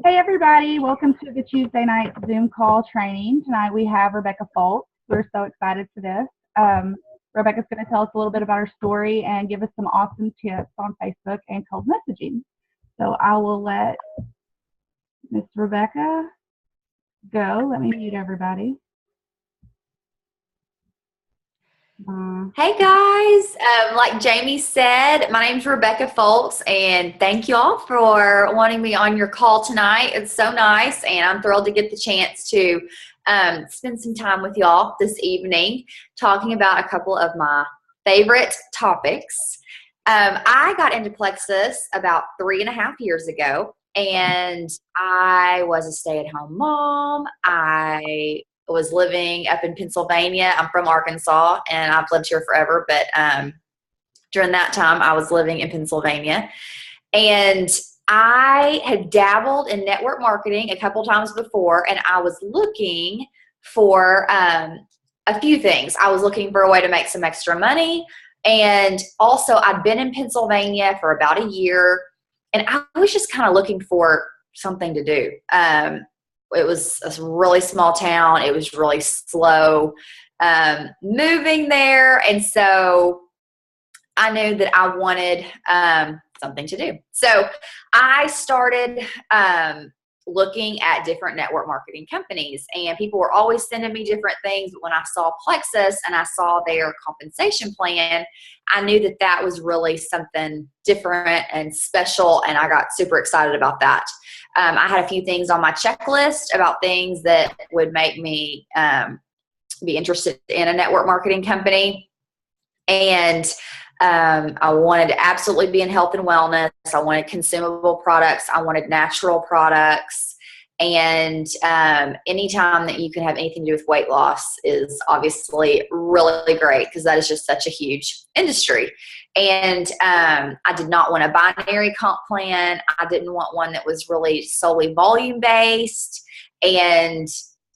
Hey everybody, welcome to the Tuesday night Zoom call training. Tonight we have Rebekah Fowlkes. We're so excited for this. Rebekah's going to tell us a little bit about her story and give us some awesome tips on Facebook and cold messaging. So I will let Miss Rebekah go. Let me mute everybody. Hey guys, like Jamie said, my name's Rebekah Fowlkes, and thank y'all for wanting me on your call tonight. It's so nice, and I'm thrilled to get the chance to spend some time with y'all this evening talking about a couple of my favorite topics. I got into Plexus about 3.5 years ago, and I was a stay-at-home mom. I was living up in Pennsylvania. I'm from Arkansas, and I've lived here forever, but during that time, I was living in Pennsylvania. And I had dabbled in network marketing a couple times before, and I was looking for a few things. I was looking for a way to make some extra money, and also I'd been in Pennsylvania for about a year, and I was just kind of looking for something to do. It was a really small town. It was really slow moving there. And so I knew that I wanted something to do. So I started looking at different network marketing companies, and people were always sending me different things. But when I saw Plexus and I saw their compensation plan, I knew that that was really something different and special, and I got super excited about that. I had a few things on my checklist about things that would make me be interested in a network marketing company. And I wanted to absolutely be in health and wellness. I wanted consumable products. I wanted natural products. And anytime that you can have anything to do with weight loss is obviously really great, because that is just such a huge industry. And I did not want a binary comp plan. I didn't want one that was really solely volume based. And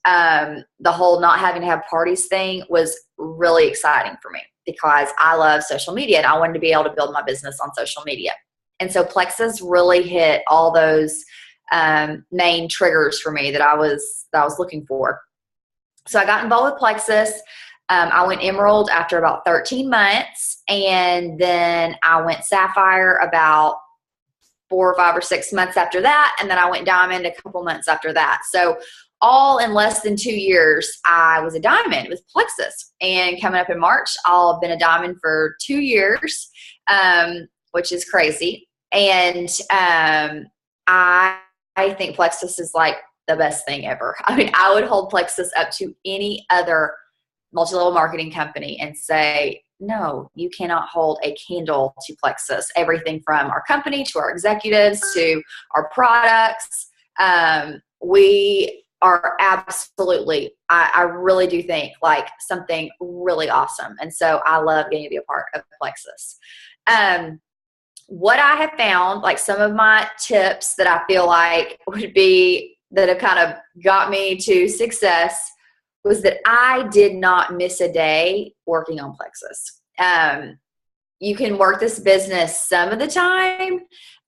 the whole not having to have parties thing was really exciting for me, because I love social media and I wanted to be able to build my business on social media. And so Plexus really hit all those main triggers for me that I was looking for. So I got involved with Plexus. I went Emerald after about 13 months, and then I went Sapphire about 4 or 5 or 6 months after that, and then I went Diamond a couple months after that. So all in less than 2 years, I was a Diamond with Plexus. And coming up in March, I'll have been a Diamond for 2 years, which is crazy. And I think Plexus is like the best thing ever. I mean, I would hold Plexus up to any other multi-level marketing company and say, no, you cannot hold a candle to Plexus. Everything from our company to our executives to our products. We are absolutely, I really do think, like something really awesome. And so I love getting to be a part of Plexus. What I have found, like some of my tips that I feel like would be, that have kind of got me to success, was that I did not miss a day working on Plexus. You can work this business some of the time.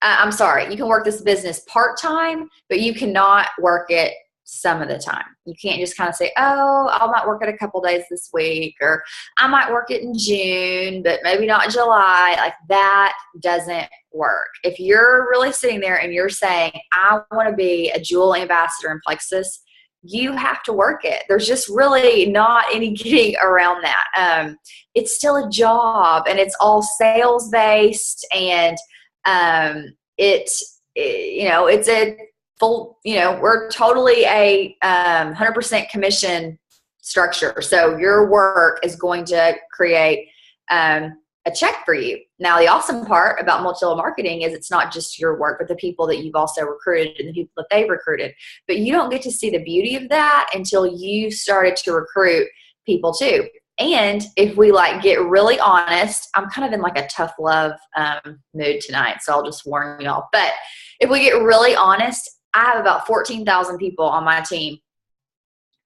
You can work this business part-time, but you cannot work it some of the time. You can't just kind of say, oh, I might work it a couple days this week, or I might work it in June, but maybe not in July. Like, that doesn't work. If you're really sitting there and you're saying, I want to be a jewel ambassador in Plexus, you have to work it. There's just really not any getting around that. It's still a job, and it's all sales based, and it's a full, we're totally a 100% commission structure. So your work is going to create a check for you. Now, the awesome part about multi-level marketing is it's not just your work, but the people that you've also recruited and the people that they've recruited. But you don't get to see the beauty of that until you started to recruit people too. And if we get really honest, I'm kind of in a tough love mood tonight, so I'll just warn y'all. But if we get really honest, I have about 14,000 people on my team.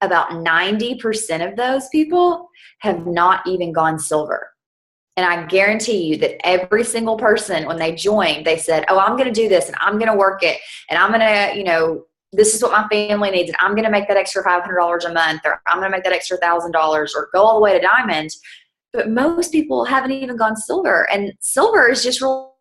About 90% of those people have not even gone silver. And I guarantee you that every single person, when they joined, they said, oh, I'm going to do this and I'm going to work it. And I'm going to, this is what my family needs. And I'm going to make that extra $500 a month, or I'm going to make that extra $1,000, or go all the way to diamond. But most people haven't even gone silver. And silver is just real.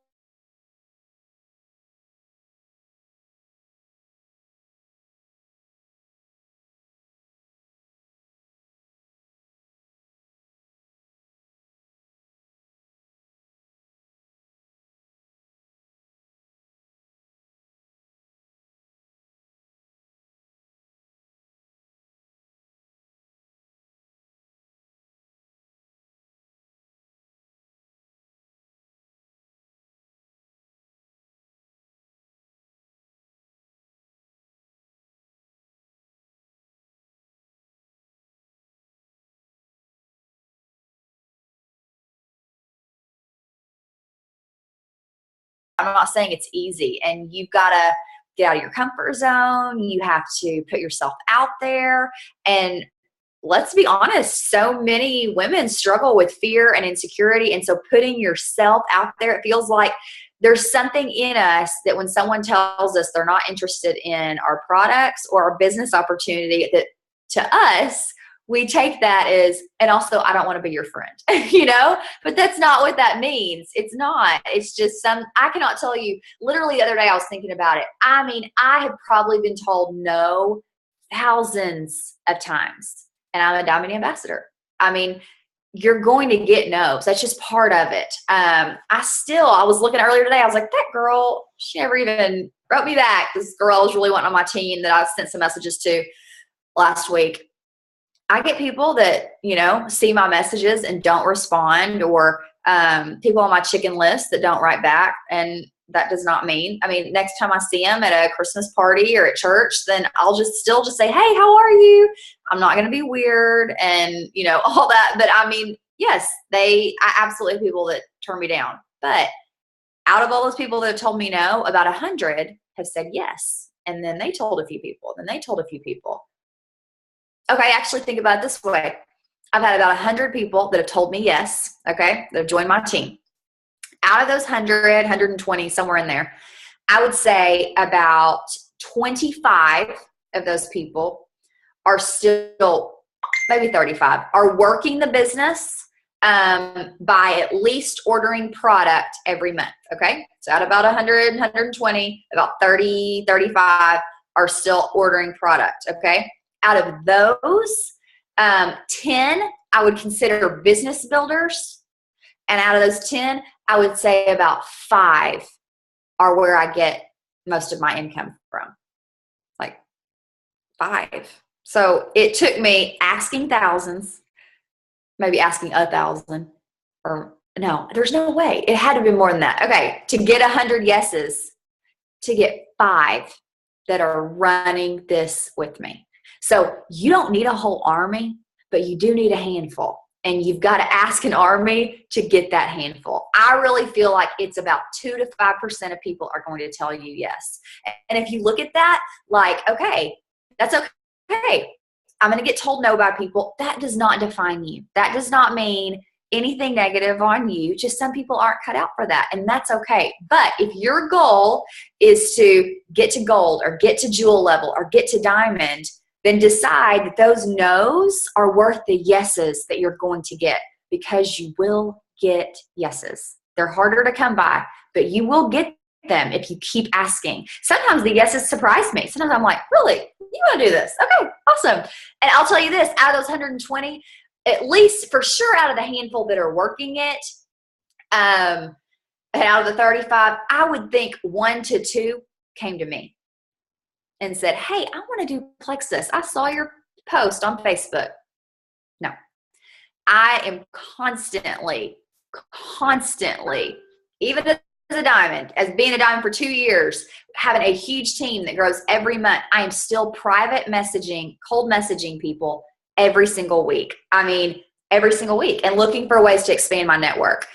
I'm not saying it's easy, and you've got to get out of your comfort zone. You have to put yourself out there. And let's be honest, so many women struggle with fear and insecurity. And so putting yourself out there, it feels like there's something in us that when someone tells us they're not interested in our products or our business opportunity, that to us, we take that as, and also, I don't want to be your friend, but that's not what that means. It's not. It's just I cannot tell you, literally the other day I was thinking about it. I mean, I have probably been told no thousands of times, and I'm a Diamond Ambassador. I mean, you're going to get no's. That's just part of it. I was looking earlier today, I was like, that girl, she never even wrote me back. This girl was really wanting on my team that I sent some messages to last week. I get people that, see my messages and don't respond, or people on my chicken list that don't write back. And that does not mean, next time I see them at a Christmas party or at church, then I'll still say, hey, how are you? I'm not going to be weird and, all that. But yes, I absolutely have people that turn me down. But out of all those people that have told me no, about 100 have said yes. And then they told a few people, then they told a few people. Okay, actually think about it this way. I've had about 100 people that have told me yes, okay, that have joined my team. Out of those 100, 120, somewhere in there, I would say about 25 of those people are still, maybe 35, are working the business by at least ordering product every month, okay? So out of about 100, 120, about 30, 35 are still ordering product, okay? Out of those, 10 I would consider business builders. And out of those 10, I would say about 5 are where I get most of my income from. Like 5. So it took me asking thousands, maybe asking 1,000, or no, there's no way. It had to be more than that. Okay, to get 100 yeses, to get 5 that are running this with me. So you don't need a whole army, but you do need a handful. And you've got to ask an army to get that handful. I really feel like it's about 2 to 5% of people are going to tell you yes. And if you look at that, like, okay, that's okay. I'm going to get told no by people. That does not define you. That does not mean anything negative on you. Just some people aren't cut out for that, and that's okay. But if your goal is to get to gold or get to jewel level or get to diamond, then decide that those no's are worth the yeses that you're going to get, because you will get yeses. They're harder to come by, but you will get them if you keep asking. Sometimes the yeses surprise me. Sometimes I'm like, really? You want to do this? Okay, awesome. And I'll tell you this, out of those 120, at least for sure out of the handful that are working it, and out of the 35, I would think 1 to 2 came to me and said, hey, I want to do Plexus. I saw your post on Facebook. No, I am constantly, even as a diamond, as being a diamond for 2 years, having a huge team that grows every month, I am still private messaging, cold messaging people every single week. Every single week, and looking for ways to expand my network.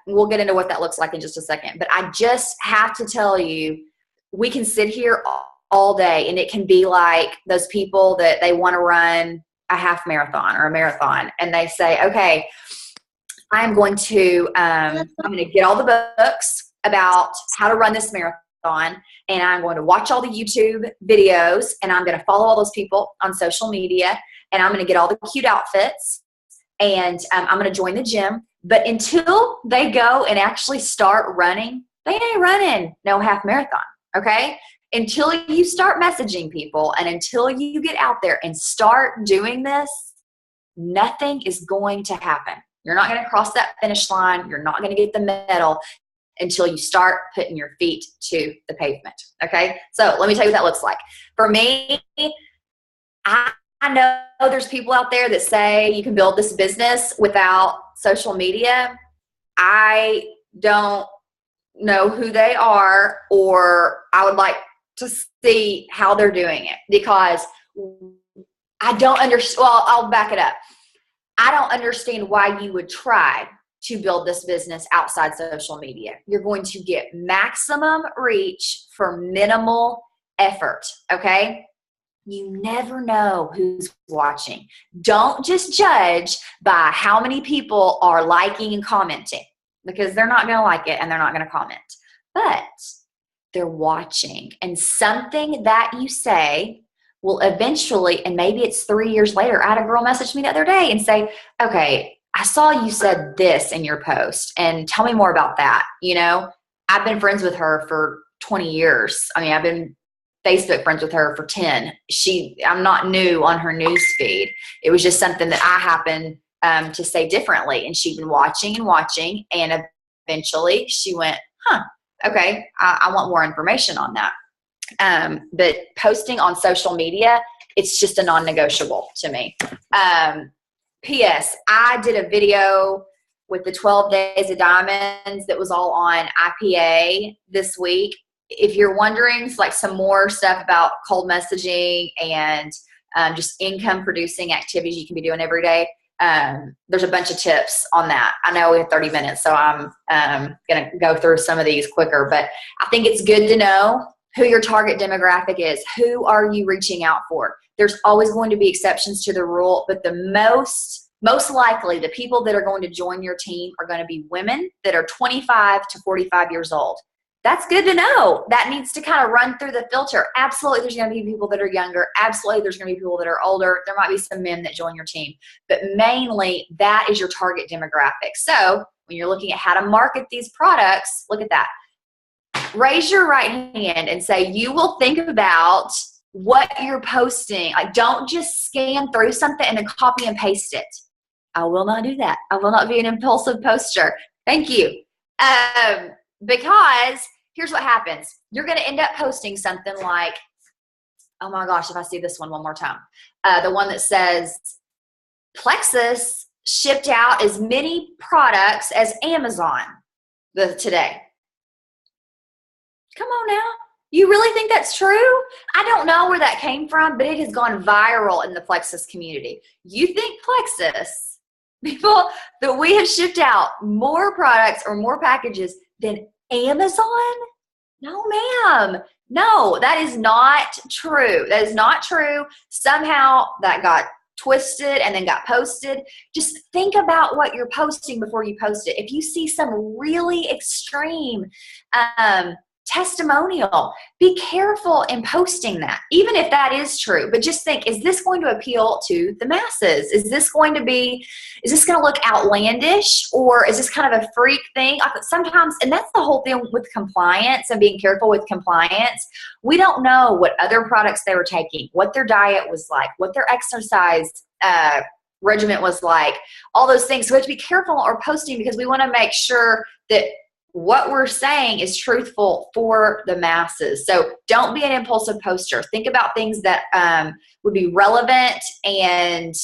We'll get into what that looks like in just a second. But I just have to tell you, we can sit here all day, and it can be like those people that they want to run a half marathon or a marathon, and they say, okay, I'm going to get all the books about how to run this marathon, and I'm going to watch all the YouTube videos, and I'm going to follow all those people on social media, and I'm going to get all the cute outfits, and I'm going to join the gym. But until they go and actually start running, they ain't running no half marathon, okay? Until you start messaging people and until you get out there and start doing this, nothing is going to happen. You're not going to cross that finish line. You're not going to get the medal until you start putting your feet to the pavement, okay? So let me tell you what that looks like. For me, I know there's people out there that say you can build this business without social media. I don't know who they are, or I would like to see how they're doing it, because I don't understand. Well, I'll back it up. I don't understand why you would try to build this business outside social media. You're going to get maximum reach for minimal effort, okay? You never know who's watching. Don't just judge by how many people are liking and commenting, because they're not going to like it and they're not going to comment. But they're watching, and something that you say will eventually, and maybe it's 3 years later. I had a girl message me the other day and say, okay, I saw you said this in your post, and tell me more about that. You know, I've been friends with her for 20 years. I mean, I've been Facebook friends with her for 10. I'm not new on her news feed. It was just something that I happened to say differently, and she'd been watching and watching, and eventually she went, okay, I want more information on that. But posting on social media, it's just a non-negotiable to me. P.S. I did a video with the 12 Days of Diamonds that was all on IPA this week. If you're wondering, it's like some more stuff about cold messaging and just income producing activities you can be doing every day. There's a bunch of tips on that. I know we have 30 minutes, so I'm going to go through some of these quicker, but I think it's good to know who your target demographic is. Who are you reaching out for? There's always going to be exceptions to the rule, but the most likely the people that are going to join your team are going to be women that are 25 to 45 years old. That's good to know. That needs to kind of run through the filter. Absolutely, there's going to be people that are younger. Absolutely, there's going to be people that are older. There might be some men that join your team. But mainly, that is your target demographic. So when you're looking at how to market these products, look at that. Raise your right hand and say, you will think about what you're posting. Like, don't just scan through something and then copy and paste it. I will not do that. I will not be an impulsive poster. Thank you. Because here's what happens. You're going to end up posting something like, oh my gosh, if I see this one more time. The one that says, Plexus shipped out as many products as Amazon today. Come on now. You really think that's true? I don't know where that came from, but it has gone viral in the Plexus community. You think Plexus, people, that we have shipped out more products or more packages than Amazon? No, ma'am. No, that is not true. That is not true. Somehow that got twisted and then got posted. Just think about what you're posting before you post it. If you see some really extreme testimonial, be careful in posting that, even if that is true. But just think, is this going to appeal to the masses? Is this going to look outlandish, or is this kind of a freak thing? Sometimes, and that's the whole thing with compliance and being careful with compliance. We don't know what other products they were taking, what their diet was like, what their exercise regimen was like, all those things. So we have to be careful or posting, because we want to make sure that what we're saying is truthful for the masses. So don't be an impulsive poster. Think about things that would be relevant and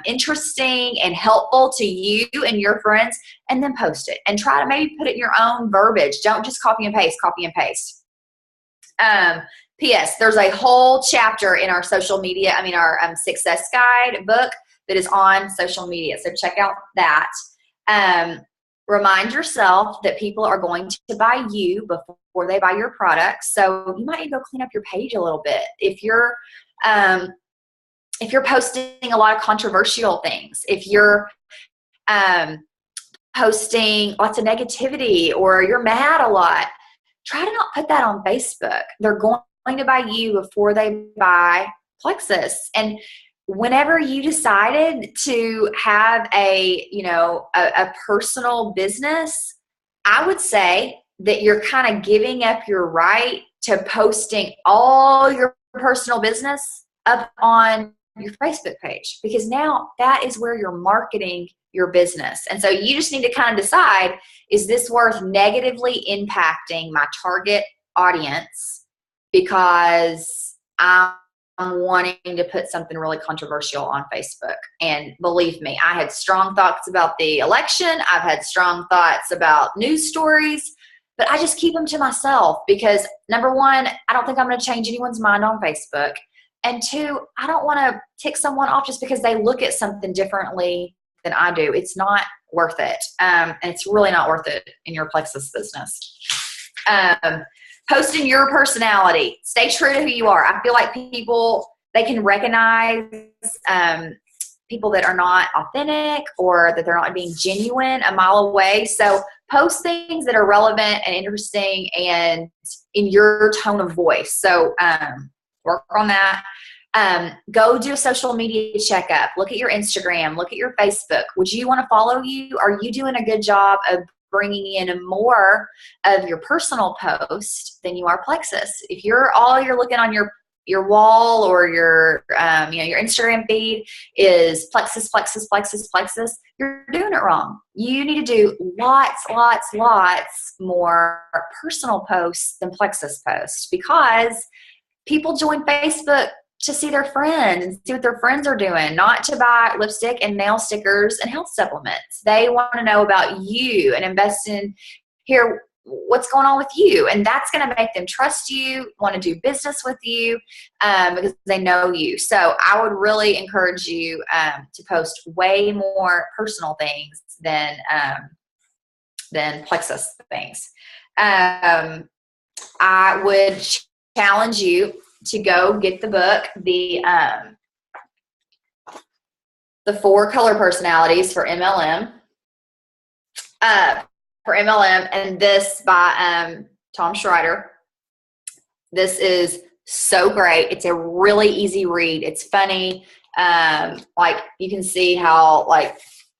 interesting and helpful to you and your friends, and then post it. And try to maybe put it in your own verbiage. Don't just copy and paste. P.S. There's a whole chapter in our social media, our success guide book that is on social media. So check out that. Remind yourself that people are going to buy you before they buy your products. So you might need to go clean up your page a little bit. If you're posting a lot of controversial things, if you're posting lots of negativity or you're mad a lot, try to not put that on Facebook. They're going to buy you before they buy Plexus. And whenever you decided to have a personal business, I would say that you're kind of giving up your right to posting all your personal business up on your Facebook page, because now that is where you're marketing your business. And so you just need to kind of decide, is this worth negatively impacting my target audience because I'm wanting to put something really controversial on Facebook? And believe me, I had strong thoughts about the election. I've had strong thoughts about news stories, but I just keep them to myself because, number one, I don't think I'm going to change anyone's mind on Facebook. And two, I don't want to tick someone off just because they look at something differently than I do. It's not worth it. And it's really not worth it in your Plexus business. Posting your personality. Stay true to who you are. I feel like people, they can recognize people that are not authentic or that they're not being genuine a mile away. So post things that are relevant and interesting and in your tone of voice. So work on that. Go do a social media checkup. Look at your Instagram. Look at your Facebook. Would you want to follow you? Are you doing a good job of bringing in more of your personal post than you are Plexus? If you're looking on your wall or your Instagram feed is Plexus, Plexus, Plexus, Plexus, you're doing it wrong. You need to do lots more personal posts than Plexus posts, because people join Facebook to see their friends and see what their friends are doing, not to buy lipstick and nail stickers and health supplements. They want to know about you and invest in what's going on with you. And that's going to make them trust you, want to do business with you because they know you. So I would really encourage you to post way more personal things than Plexus things. I would challenge you to go get the book, the 4 color personalities for MLM. And this by Tom Schreider. This is so great. It's a really easy read. It's funny. Like you can see how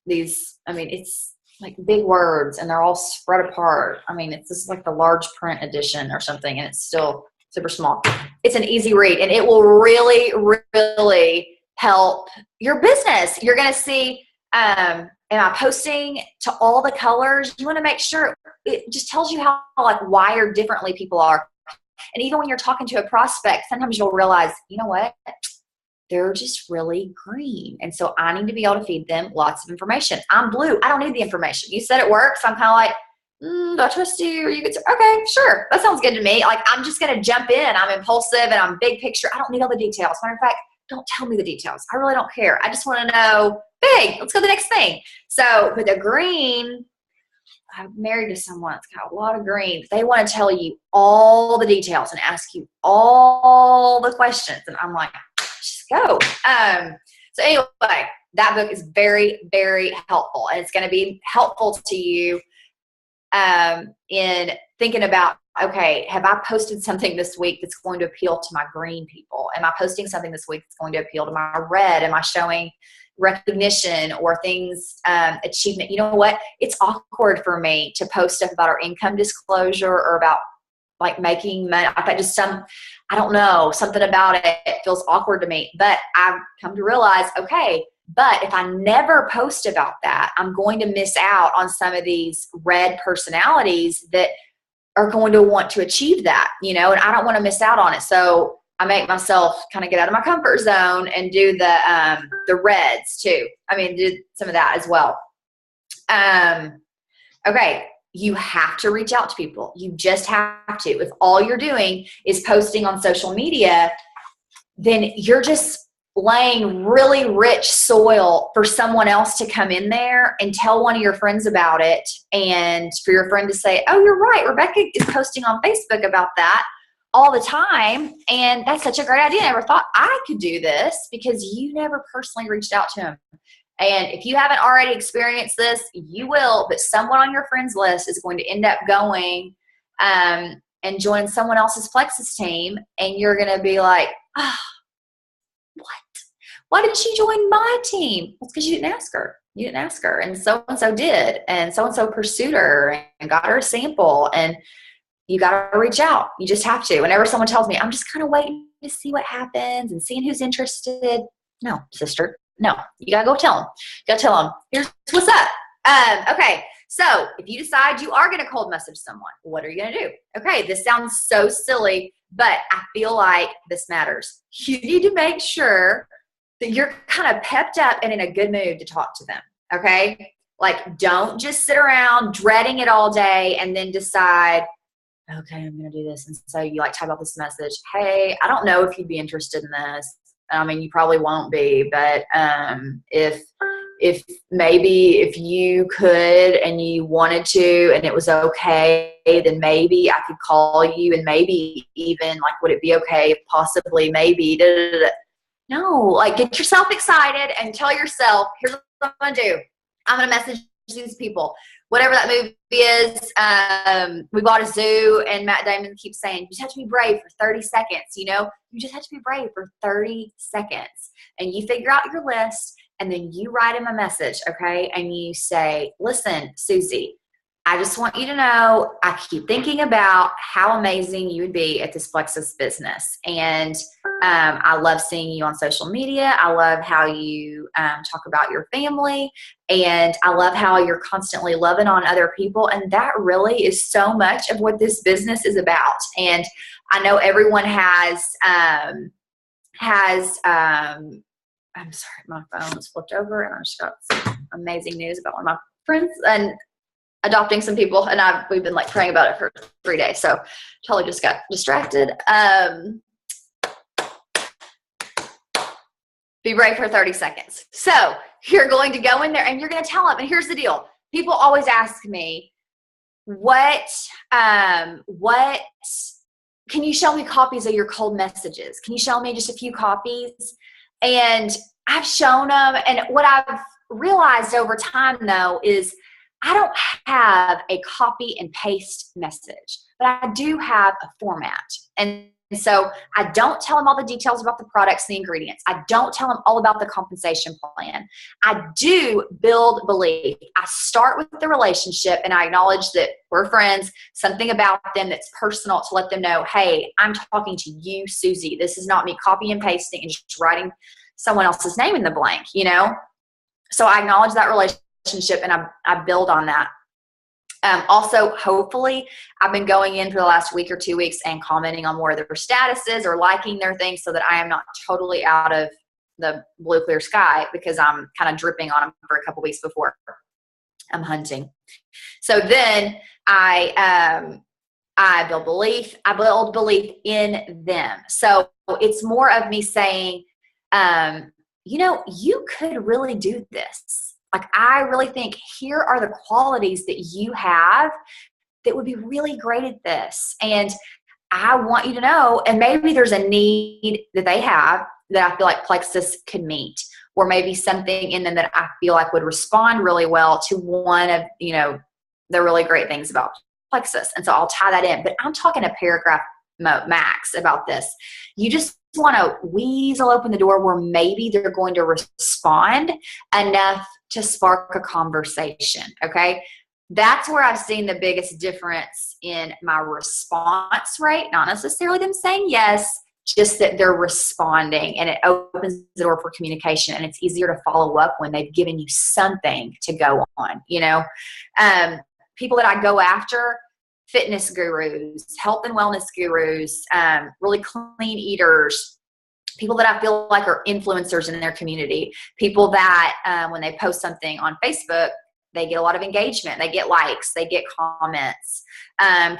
it's like big words and they're all spread apart. I mean, it's just like the large print edition or something, and it's still super small. It's an easy read, and it will really, really help your business. You're going to see, am I posting to all the colors? You want to make sure it just tells you how wired differently people are. And even when you're talking to a prospect, sometimes you'll realize, you know what? They're just really green. And so I need to be able to feed them lots of information. I'm blue. I don't need the information. You said it works. I'm kind of like, do I trust you? Or you could say, okay, sure. That sounds good to me. Like, I'm just going to jump in. I'm impulsive and I'm big picture. I don't need all the details. Matter of fact, don't tell me the details. I really don't care. I just want to know big. Let's go to the next thing. So with the green, I'm married to someone that's got a lot of green. They want to tell you all the details and ask you all the questions. And I'm like, just go. So anyway, that book is very, very helpful. And it's going to be helpful to you in thinking about, okay, have I posted something this week that's going to appeal to my green people? Am I posting something this week that's going to appeal to my red? Am I showing recognition or things, achievement? You know what? It's awkward for me to post stuff about our income disclosure or about like making money. I bet just I don't know, something about it feels awkward to me. But I've come to realize, okay, but if I never post about that, I'm going to miss out on some of these red personalities that are going to want to achieve that, and I don't want to miss out on it. So I make myself kind of get out of my comfort zone and do the reds too. I mean, do some of that as well. Okay. You have to reach out to people. You just have to. If all you're doing is posting on social media, then you're just laying really rich soil for someone else to come in there and tell one of your friends about it, and for your friend to say, oh, you're right, Rebekah is posting on Facebook about that all the time, and that's such a great idea. I never thought I could do this, because you never personally reached out to him. And if you haven't already experienced this, you will, but someone on your friends list is going to end up going and joining someone else's Plexus team. And you're going to be like, oh, what? Why did she join my team? Well, it's because you didn't ask her. You didn't ask her. And so did. And so pursued her and got her a sample. And you got to reach out. You just have to. Whenever someone tells me, I'm just kind of waiting to see what happens and seeing who's interested. No, sister. No, you got to go tell them. You got to tell them, here's what's up. Okay. So if you decide you are going to cold message someone, what are you going to do? Okay. This sounds so silly, but I feel like this matters. You need to make sure that you're kind of pepped up and in a good mood to talk to them. Okay. Like, don't just sit around dreading it all day and then decide, okay, I'm going to do this. And so you like type out this message. Hey, I don't know if you'd be interested in this. I mean, you probably won't be, but if maybe if you could and you wanted to and it was okay, then maybe I could call you and maybe even like, would it be okay if possibly maybe No, like get yourself excited and tell yourself, here's what I'm going to do. I'm going to message these people. Whatever that movie is, we bought a zoo, and Matt Damon keeps saying, you just have to be brave for 30 seconds, you know? You just have to be brave for 30 seconds. And you figure out your list, and then you write him a message, okay? And you say, listen, Susie, I just want you to know I keep thinking about how amazing you would be at this Plexus business. And I love seeing you on social media. I love how you talk about your family. And I love how you're constantly loving on other people. And that really is so much of what this business is about. And I know everyone has I'm sorry, my phone was flipped over and I just got some amazing news about one of my friends and adopting some people, and we've been like praying about it for 3 days. So totally just got distracted. Be brave for 30 seconds. So you're going to go in there and you're going to tell them, and here's the deal. People always ask me, what can you show me copies of your cold messages? Can you show me just a few copies? And I've shown them. And what I've realized over time though is I don't have a copy and paste message, but I do have a format. And so I don't tell them all the details about the products and the ingredients. I don't tell them all about the compensation plan. I do build belief. I start with the relationship and I acknowledge that we're friends, something about them that's personal to let them know, hey, I'm talking to you, Susie. This is not me copy and pasting and just writing someone else's name in the blank, you know? So I acknowledge that relationship and I build on that. Also, hopefully, I've been going in for the last week or 2 weeks and commenting on more of their statuses or liking their things so that I am not totally out of the blue clear sky because I'm kind of dripping on them for a couple weeks before I'm hunting. So then I build belief. I build belief in them. So it's more of me saying, you know, you could really do this. Like, I really think here are the qualities that you have that would be really great at this. And I want you to know, and maybe there's a need that they have that I feel like Plexus could meet, or maybe something in them that I feel like would respond really well to one of, you know, the really great things about Plexus. And so I'll tie that in. But I'm talking a paragraph max about this. You just want to weasel open the door where maybe they're going to respond enough to spark a conversation. Okay. That's where I've seen the biggest difference in my response rate. Not necessarily them saying yes, just that they're responding, and it opens the door for communication, and it's easier to follow up when they've given you something to go on, you know. People that I go after, fitness gurus, health and wellness gurus, really clean eaters, people that I feel like are influencers in their community, people that when they post something on Facebook, they get a lot of engagement, they get likes, they get comments,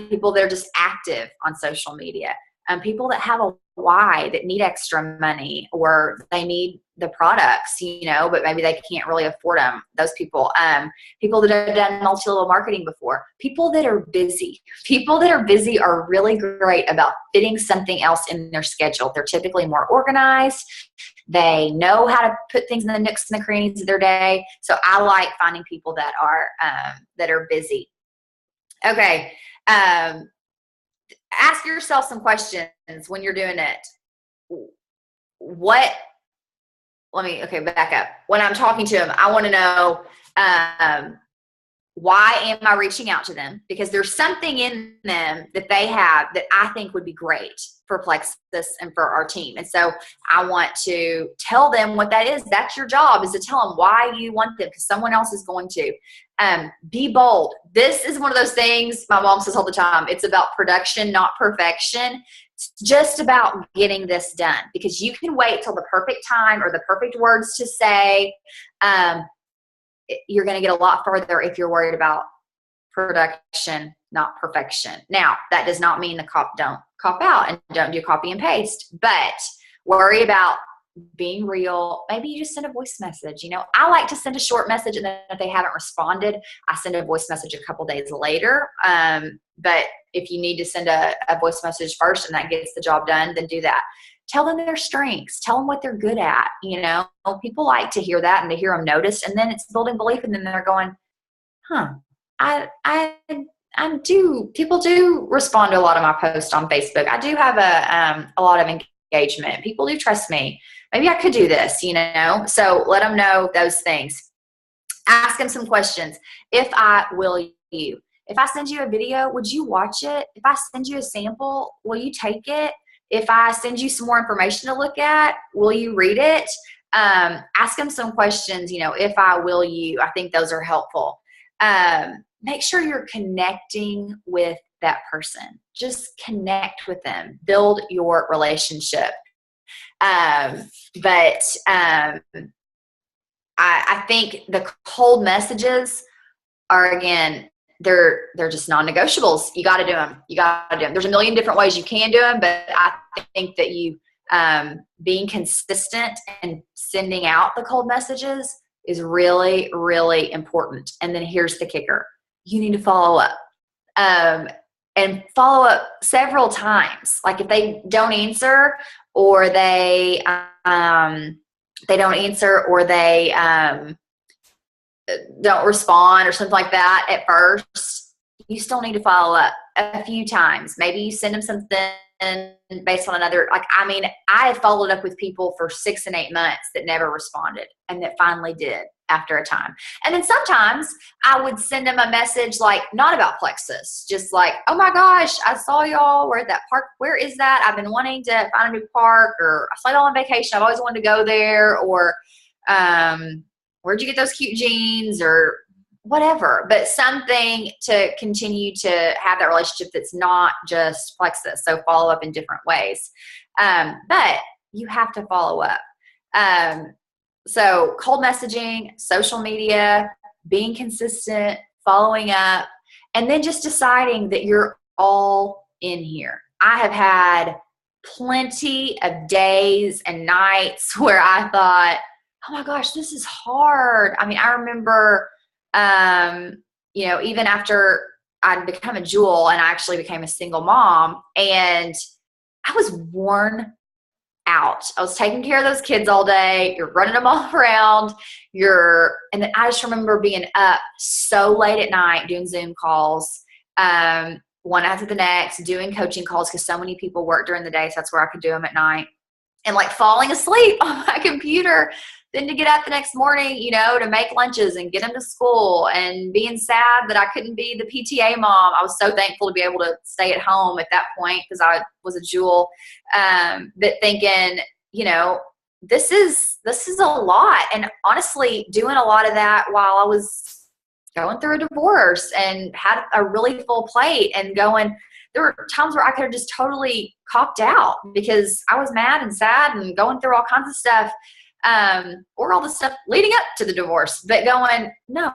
people that are just active on social media, people that have a why, that need extra money, or they need the products, you know, but maybe they can't really afford them. Those people, people that have done multi-level marketing before, people that are busy. People that are busy are really great about fitting something else in their schedule. They're typically more organized. They know how to put things in the nooks and the crannies of their day. So I like finding people that are busy. Okay. Ask yourself some questions when you're doing it. Back up. When I'm talking to them, I want to know, why am I reaching out to them? Because there's something in them that they have that I think would be great for Plexus and for our team. And so I want to tell them what that is. That's your job, is to tell them why you want them, because someone else is going to. Be bold. This is one of those things my mom says all the time. It's about production, not perfection. It's just about getting this done, because you can wait till the perfect time or the perfect words to say. You're going to get a lot further if you're worried about production, not perfection. Now, that does not mean don't cop out and don't do copy and paste, but worry about being real. Maybe you just send a voice message. I like to send a short message, and then if they haven't responded, I send a voice message a couple days later. But if you need to send a voice message first and that gets the job done, then do that. Tell them their strengths. Tell them what they're good at. People like to hear that and to hear them noticed, and then it's building belief, and then they're going, people do respond to a lot of my posts on Facebook. I do have a lot of engagement. People do trust me. Maybe I could do this, So let them know those things. Ask them some questions. If I send you a video, would you watch it? If I send you a sample, will you take it? If I send you some more information to look at, will you read it? Ask them some questions, if I will you. I think those are helpful. Make sure you're connecting with that person. Just connect with them. Build your relationship. I think the cold messages are, again, they're just non-negotiables. You got to do them. There's a million different ways you can do them, but I think that you being consistent and sending out the cold messages is really, really important. And then here's the kicker. You need to follow up. And follow up several times. Like if they don't answer, or they don't respond or something like that at first, you still need to follow up a few times. Maybe you send them something based on another, I have followed up with people for 6 and 8 months that never responded and that finally did after a time. And then sometimes I would send them a message not about Plexus, just oh my gosh, I saw y'all. We're at that park. Where is that? I've been wanting to find a new park, or I saw y'all on vacation. I've always wanted to go there, or where'd you get those cute jeans, or whatever, but something to continue to have that relationship that's not just Plexus. So follow up in different ways. But you have to follow up. So cold messaging, social media, being consistent, following up, and then just deciding that you're all in here. I have had plenty of days and nights where I thought, oh my gosh, this is hard. I remember, even after I'd become a Jewel and I actually became a single mom, and I was worn out. I was taking care of those kids all day. You're running them all around. And then I just remember being up so late at night doing Zoom calls, one after the next, doing coaching calls because so many people work during the day. So that's where I could do them at night, and falling asleep on my computer. Then to get up the next morning, to make lunches and get them to school, and being sad that I couldn't be the PTA mom. I was so thankful to be able to stay at home at that point because I was a Jewel. But thinking, this is a lot. And honestly, doing a lot of that while I was going through a divorce and had a really full plate, and there were times where I could have just totally copped out because I was mad and sad and going through all kinds of stuff. Or all the stuff leading up to the divorce, but going, no,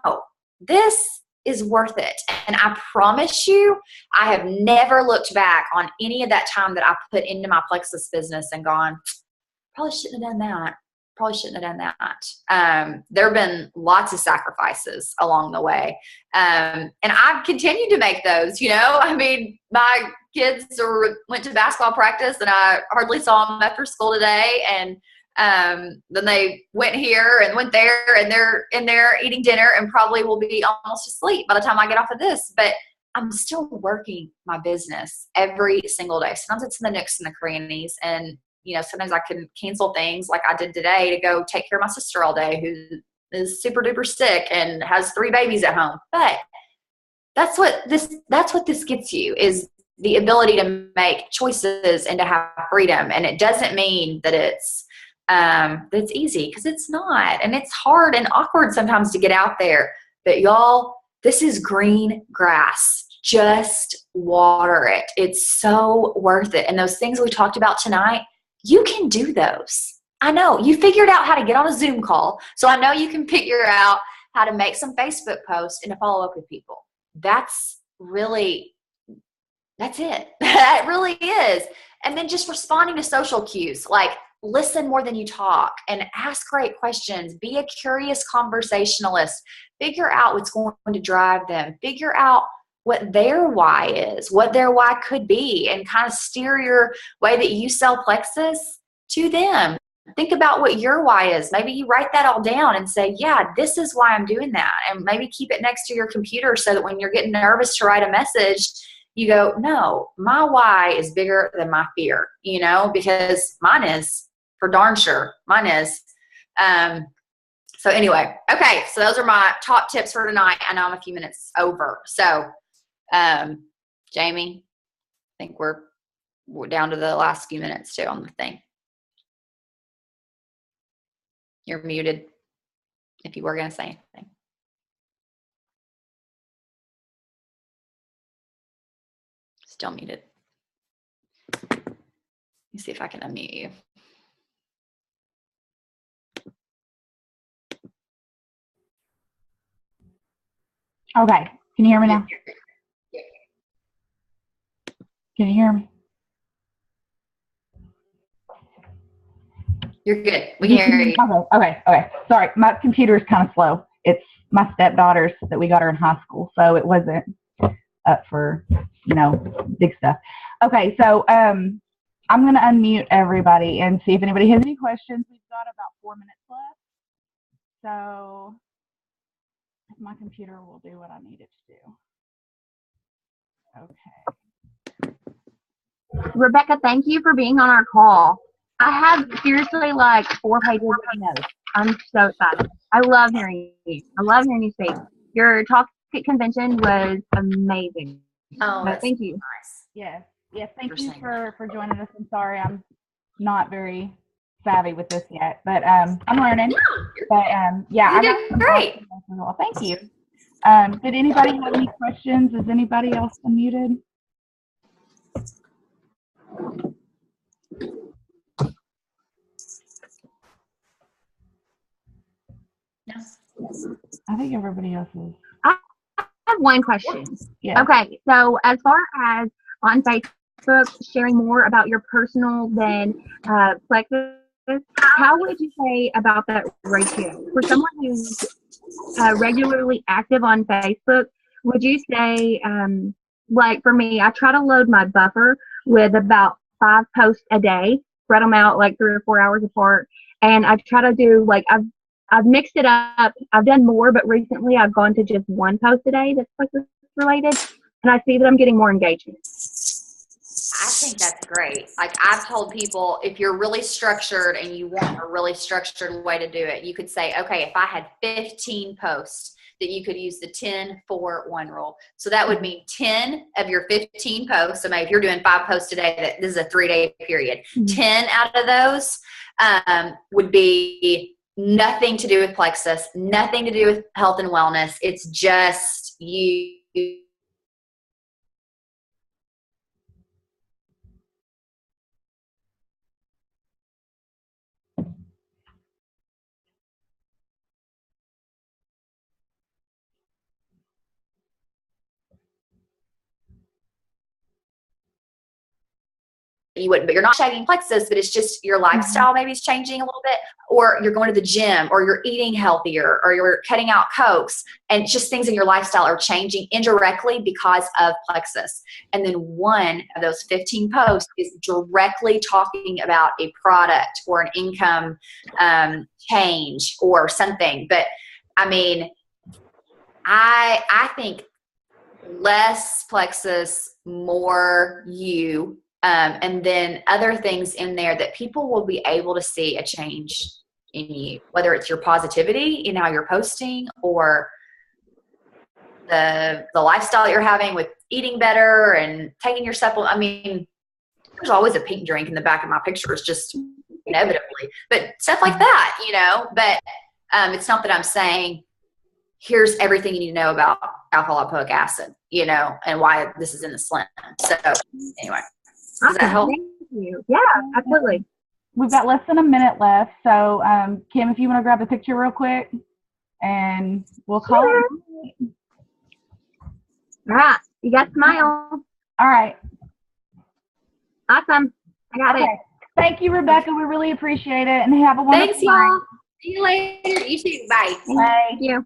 this is worth it. And I promise you, I have never looked back on any of that time that I put into my Plexus business and gone, probably shouldn't have done that. There have been lots of sacrifices along the way. And I've continued to make those, my kids went to basketball practice and I hardly saw them after school today. And Then they went here and went there, and they're in there eating dinner and probably will be almost asleep by the time I get off of this. But I'm still working my business every single day. Sometimes it's in the nooks and the crannies. And, sometimes I can cancel things like I did today to go take care of my sister all day, who is super duper sick and has 3 babies at home. But that's what this gets you, is the ability to make choices and to have freedom. And it doesn't mean that it's easy, because it's not. And it's hard and awkward sometimes to get out there. But y'all, this is green grass. Just water it. It's so worth it. And those things we talked about tonight, you can do those. I know you figured out how to get on a Zoom call. So I know you can figure out how to make some Facebook posts and to follow up with people. That's it. That really is. And then just responding to social cues, like listen more than you talk and ask great questions. Be a curious conversationalist. Figure out what's going to drive them. Figure out what their why is, what their why could be, and kind of steer your way that you sell Plexus to them. Think about what your why is. Maybe you write that all down and say, yeah, this is why I'm doing that. And maybe keep it next to your computer so that when you're getting nervous to write a message, you go, no, my why is bigger than my fear, because mine is, for darn sure. Mine is. So anyway, okay. So those are my top tips for tonight. I know I'm a few minutes over. So, Jamie, I think we're down to the last few minutes too on the thing. You're muted if you were going to say anything. Still muted. Let me see if I can unmute you. Okay. Can you hear me now? Can you hear me? You're good. We can hear you. Okay. Sorry, my computer is kind of slow. It's my stepdaughter's that we got her in high school, so it wasn't up for, big stuff. Okay, so I'm going to unmute everybody and see if anybody has any questions. We've got about 4 minutes left. So if my computer will do what I need it to do. Okay. Rebekah, thank you for being on our call. I have seriously like 4 pages of notes. I'm so excited. I love hearing you. I love hearing you speak. Your talk at convention was amazing. Oh, so thank you. Nice. Yes. Thank you for joining us. I'm sorry I'm not very savvy with this yet, but I'm learning. But you did great. Well, thank you. Did anybody have any questions? Is anybody else unmuted? No. I think everybody else is. I have one question. Yeah. Okay, so as far as on Facebook sharing more about your personal than Plexus, how would you say about that ratio? For someone who's regularly active on Facebook, would you say, like for me, I try to load my buffer with about 5 posts a day, spread them out like 3 or 4 hours apart, and I try to do like I've mixed it up. I've done more, but recently I've gone to just 1 post a day that's Plexus related, and I see that I'm getting more engagement. I think that's great. Like I've told people, if you're really structured and you want a really structured way to do it, you could say, okay, if I had 15 posts, that you could use the 10-4-1 rule. So that would mean 10 of your 15 posts. So maybe if you're doing 5 posts a day, this is a 3-day period. 10 out of those would be nothing to do with Plexus, nothing to do with health and wellness. It's just you. you wouldn't, but you're not shagging plexus, but it's just your lifestyle maybe is changing a little bit, or you're going to the gym, or you're eating healthier, or you're cutting out cokes, and just things in your lifestyle are changing indirectly because of plexus. And then one of those 15 posts is directly talking about a product or an income change or something. But I mean, I think less plexus, more you, and then other things in there that people will be able to see a change in you, whether it's your positivity in how you're posting, or the lifestyle that you're having with eating better and taking your supplement. I mean, there's always a pink drink in the back of my pictures, just inevitably, but stuff like that, you know. But it's not that I'm saying here's everything you need to know about alpha lipoic acid, you know, and why this is in the slim. So anyway, does that help? Thank you. Yeah, absolutely. We've got less than a minute left. So, Kim, if you want to grab the picture real quick, and we'll call it. All right. You got smile. All right. Awesome. I got it. Thank you, Rebekah. We really appreciate it. And have a wonderful Thanks, y'all. See you later. You too. Bye. Bye. Thank you.